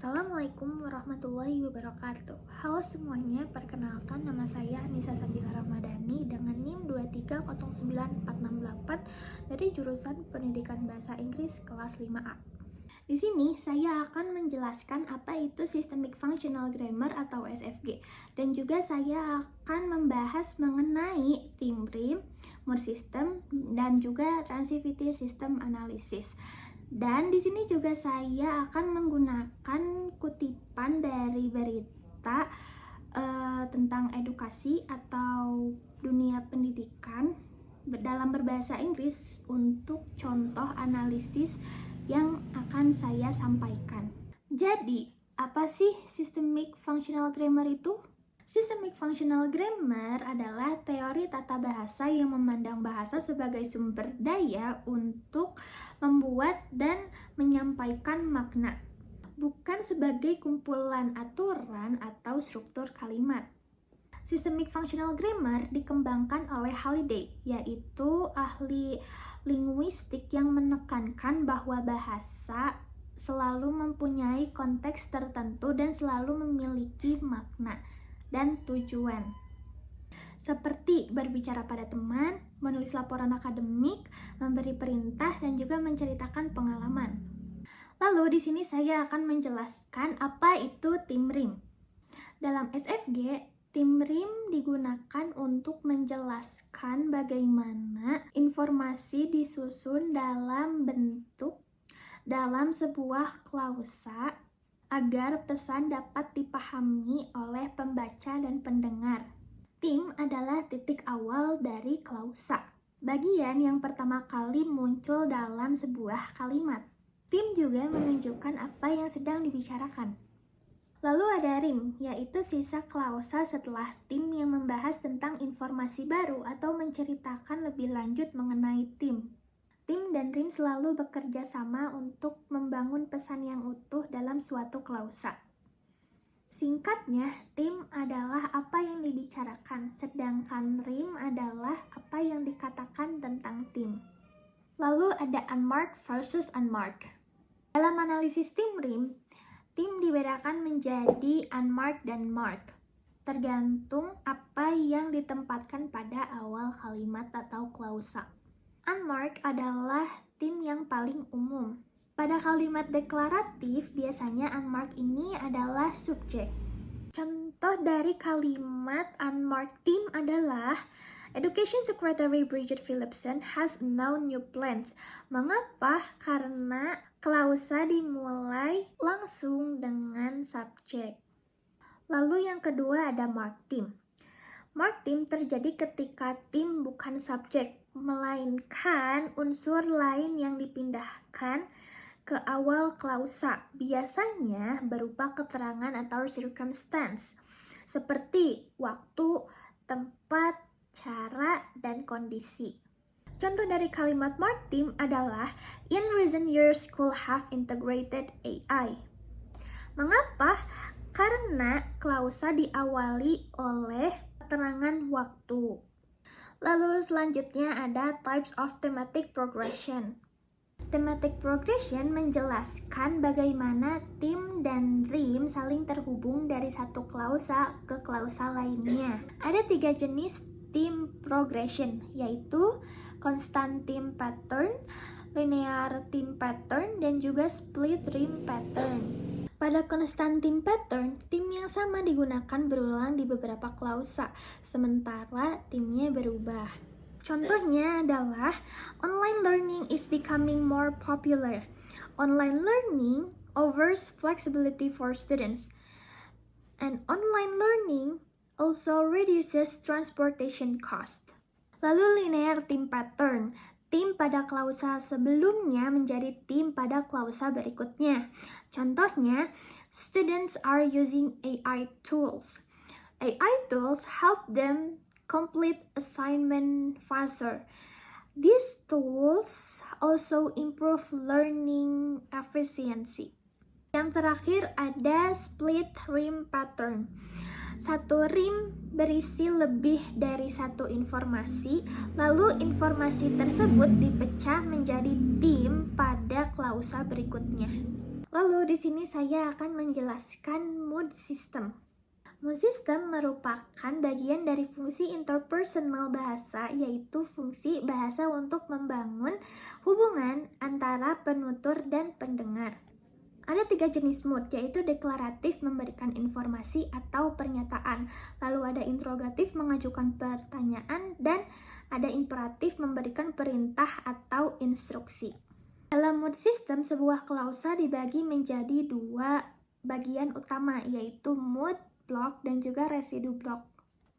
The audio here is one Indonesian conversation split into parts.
Assalamualaikum warahmatullahi wabarakatuh. Halo semuanya, perkenalkan nama saya Nisa Sabila Ramadhani dengan NIM 2309468 dari jurusan Pendidikan Bahasa Inggris kelas 5A. Di sini saya akan menjelaskan apa itu Systemic Functional Grammar atau SFG, dan juga saya akan membahas mengenai theme rim, mood system, dan juga transitivity system analysis. Dan di sini juga saya akan menggunakan kutipan dari berita tentang edukasi atau dunia pendidikan dalam berbahasa Inggris untuk contoh analisis yang akan saya sampaikan. Jadi, apa sih Systemic Functional Grammar itu? Systemic Functional Grammar adalah teori tata bahasa yang memandang bahasa sebagai sumber daya untuk membuat dan menyampaikan makna, bukan sebagai kumpulan aturan atau struktur kalimat. Systemic Functional Grammar dikembangkan oleh Halliday, yaitu ahli linguistik yang menekankan bahwa bahasa selalu mempunyai konteks tertentu dan selalu memiliki makna dan tujuan, seperti berbicara pada teman, menulis laporan akademik, memberi perintah, dan juga menceritakan pengalaman. Lalu di sini saya akan menjelaskan apa itu theme rim. Dalam SFG, theme rim digunakan untuk menjelaskan bagaimana informasi disusun dalam bentuk dalam sebuah klausa agar pesan dapat dipahami oleh pembaca dan pendengar. Theme adalah titik awal dari klausa, bagian yang pertama kali muncul dalam sebuah kalimat. Theme juga menunjukkan apa yang sedang dibicarakan. Lalu ada rim, yaitu sisa klausa setelah theme yang membahas tentang informasi baru atau menceritakan lebih lanjut mengenai theme. Theme dan rim selalu bekerja sama untuk membangun pesan yang utuh dalam suatu klausa. Singkatnya, theme adalah apa yang dibicarakan, sedangkan rim adalah apa yang dikatakan tentang theme. Lalu ada unmarked versus unmarked. Dalam analisis theme rim, theme dibedakan menjadi unmarked dan marked, tergantung apa yang ditempatkan pada awal kalimat atau klausa. Unmarked adalah theme yang paling umum. Pada kalimat deklaratif, biasanya unmarked ini adalah subjek. Contoh dari kalimat unmarked theme adalah Education Secretary Bridget Phillipson has announced new plans. Mengapa? Karena klausa dimulai langsung dengan subjek. Lalu yang kedua ada marked theme. Marked theme terjadi ketika theme bukan subjek, melainkan unsur lain yang dipindahkan ke awal klausa, biasanya berupa keterangan atau circumstance, seperti waktu, tempat, cara, dan kondisi. Contoh dari kalimat marked theme adalah In recent years, school have integrated AI. Mengapa? Karena klausa diawali oleh keterangan waktu. Lalu selanjutnya ada types of thematic progression. Thematic progression menjelaskan bagaimana theme dan rim saling terhubung dari satu klausa ke klausa lainnya. Ada 3 jenis theme progression, yaitu constant theme pattern, linear theme pattern, dan juga split rim pattern. Pada constant theme pattern, theme yang sama digunakan berulang di beberapa klausa, sementara theme-nya berubah. Contohnya adalah online learning is becoming more popular. Online learning offers flexibility for students. And online learning also reduces transportation cost. Lalu linear theme pattern. Theme pada klausa sebelumnya menjadi theme pada klausa berikutnya. Contohnya, students are using AI tools. AI tools help them complete assignment faster. These tools also improve learning efficiency. Yang terakhir ada split rim pattern. Satu rim berisi lebih dari satu informasi, lalu informasi tersebut dipecah menjadi theme pada klausa berikutnya. Lalu di sini saya akan menjelaskan mood system. Mood system merupakan bagian dari fungsi interpersonal bahasa, yaitu fungsi bahasa untuk membangun hubungan antara penutur dan pendengar. Ada 3 jenis mood, yaitu deklaratif memberikan informasi atau pernyataan, lalu ada interrogatif mengajukan pertanyaan, dan ada imperatif memberikan perintah atau instruksi. Dalam mood system, sebuah klausa dibagi menjadi 2 bagian utama, yaitu mood block dan juga residu block.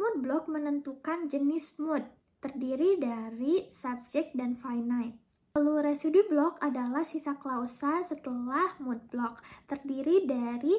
Mood block menentukan jenis mood, terdiri dari subject dan finite. Lalu residu block adalah sisa klausa setelah mood block, terdiri dari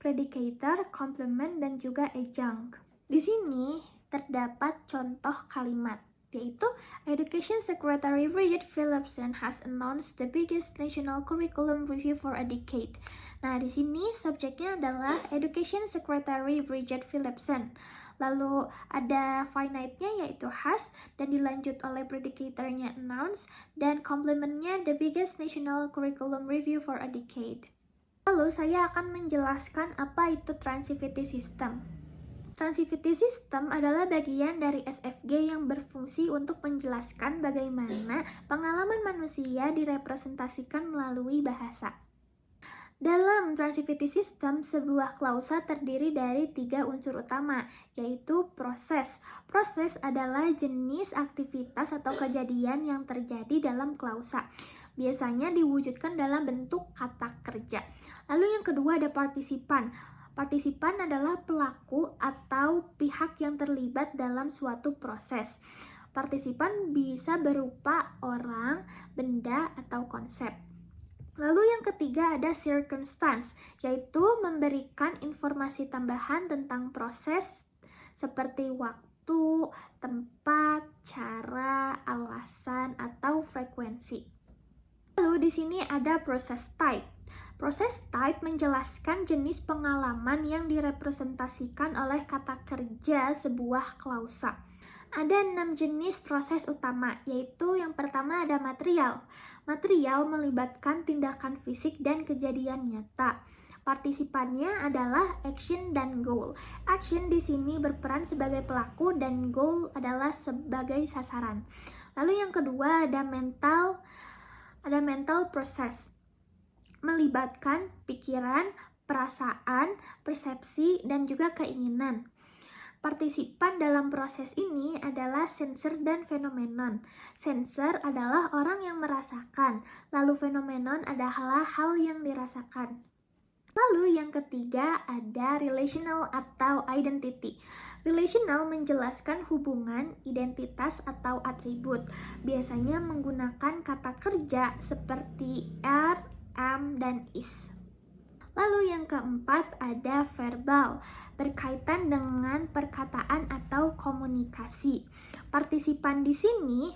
predicator, complement, dan juga adjunct. Di sini terdapat contoh kalimat, yaitu Education Secretary Bridget Phillipson has announced the biggest national curriculum review for a decade. Nah, di sini subjeknya adalah Education Secretary Bridget Phillipson. Lalu ada finite-nya yaitu has, dan dilanjut oleh predicator-nya announce, dan complement-nya the biggest national curriculum review for a decade. Lalu saya akan menjelaskan apa itu transitivity system. Transitivity system adalah bagian dari SFG yang berfungsi untuk menjelaskan bagaimana pengalaman manusia direpresentasikan melalui bahasa. Dalam transitivity system, sebuah klausa terdiri dari 3 unsur utama, yaitu proses. Proses adalah jenis aktivitas atau kejadian yang terjadi dalam klausa. Biasanya diwujudkan dalam bentuk kata kerja. Lalu yang kedua ada partisipan. Partisipan adalah pelaku atau pihak yang terlibat dalam suatu proses. Partisipan bisa berupa orang, benda, atau konsep. Lalu yang ketiga ada circumstance, yaitu memberikan informasi tambahan tentang proses seperti waktu, tempat, cara, alasan, atau frekuensi. Lalu di sini ada process type. Process type menjelaskan jenis pengalaman yang direpresentasikan oleh kata kerja sebuah klausa. Ada 6 jenis proses utama, yaitu yang pertama ada material. Material melibatkan tindakan fisik dan kejadian nyata. Partisipannya adalah action dan goal. Action di sini berperan sebagai pelaku dan goal adalah sebagai sasaran. Lalu yang kedua ada mental process. Melibatkan pikiran, perasaan, persepsi, dan juga keinginan. Partisipan dalam proses ini adalah sensor dan fenomenon. Sensor adalah orang yang merasakan, lalu fenomenon adalah hal yang dirasakan. Lalu yang ketiga ada relational atau identity. Relational menjelaskan hubungan, identitas, atau atribut. Biasanya menggunakan kata kerja seperti are, am, dan is. Lalu yang keempat ada verbal, berkaitan dengan perkataan atau komunikasi. Partisipan di sini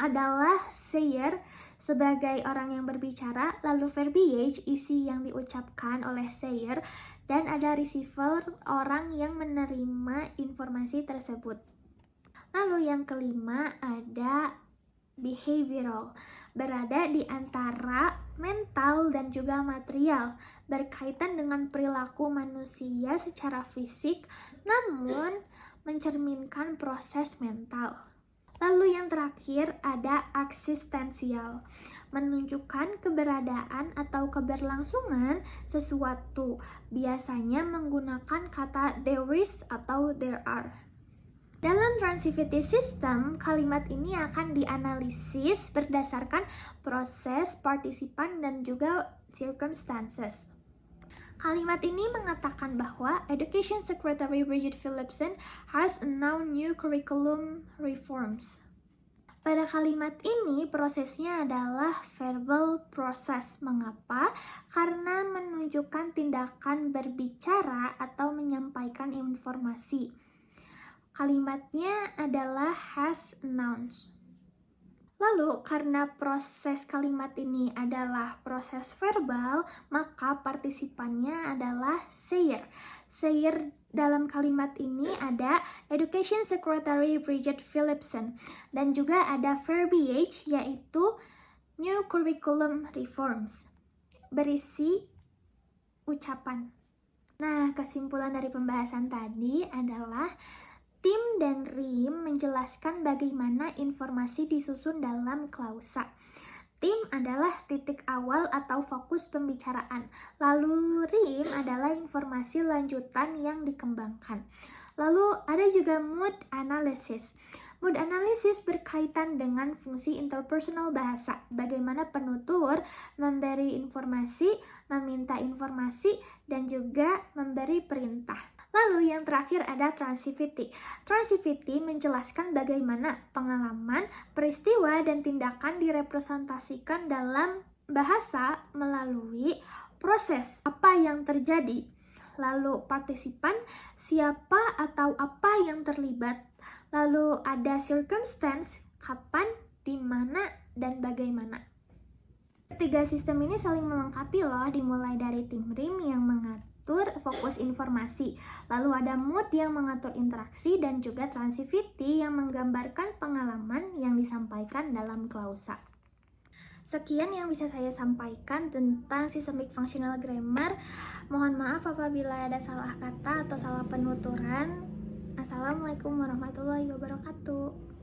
adalah sayer sebagai orang yang berbicara, lalu verbiage isi yang diucapkan oleh sayer, dan ada receiver orang yang menerima informasi tersebut. Lalu yang kelima ada behavioral, berada di antara mental dan juga material, berkaitan dengan perilaku manusia secara fisik, namun mencerminkan proses mental. Lalu yang terakhir ada eksistensial, menunjukkan keberadaan atau keberlangsungan sesuatu, biasanya menggunakan kata there is atau there are. Dalam transitivity system, kalimat ini akan dianalisis berdasarkan proses, partisipan, dan juga circumstances. Kalimat ini mengatakan bahwa Education Secretary Bridget Phillipson has announced new curriculum reforms. Pada kalimat ini, prosesnya adalah verbal process. Mengapa? Karena menunjukkan tindakan berbicara atau menyampaikan informasi. Kalimatnya adalah has announced. Lalu, karena proses kalimat ini adalah proses verbal, maka partisipannya adalah sayer. Sayer dalam kalimat ini ada Education Secretary Bridget Phillipson, dan juga ada verbiage yaitu new curriculum reforms. berisi ucapan. Nah, kesimpulan dari pembahasan tadi adalah Tim dan Rim menjelaskan bagaimana informasi disusun dalam klausa. Tim adalah titik awal atau fokus pembicaraan. Lalu Rim adalah informasi lanjutan yang dikembangkan. Lalu ada juga mood analysis. Mood analysis berkaitan dengan fungsi interpersonal bahasa. Bagaimana penutur memberi informasi, meminta informasi, dan juga memberi perintah. Lalu yang terakhir ada transitivity. Transitivity menjelaskan bagaimana pengalaman, peristiwa, dan tindakan direpresentasikan dalam bahasa melalui proses apa yang terjadi. Lalu partisipan, siapa atau apa yang terlibat. Lalu ada circumstance, kapan, di mana, dan bagaimana. Ketiga sistem ini saling melengkapi loh, dimulai dari tim Rim yang mengatur fokus informasi, lalu ada mood yang mengatur interaksi, dan juga transitivity yang menggambarkan pengalaman yang disampaikan dalam klausa. Sekian yang bisa saya sampaikan tentang Systemic Functional Grammar. Mohon maaf apabila ada salah kata atau salah penuturan. Assalamualaikum warahmatullahi wabarakatuh.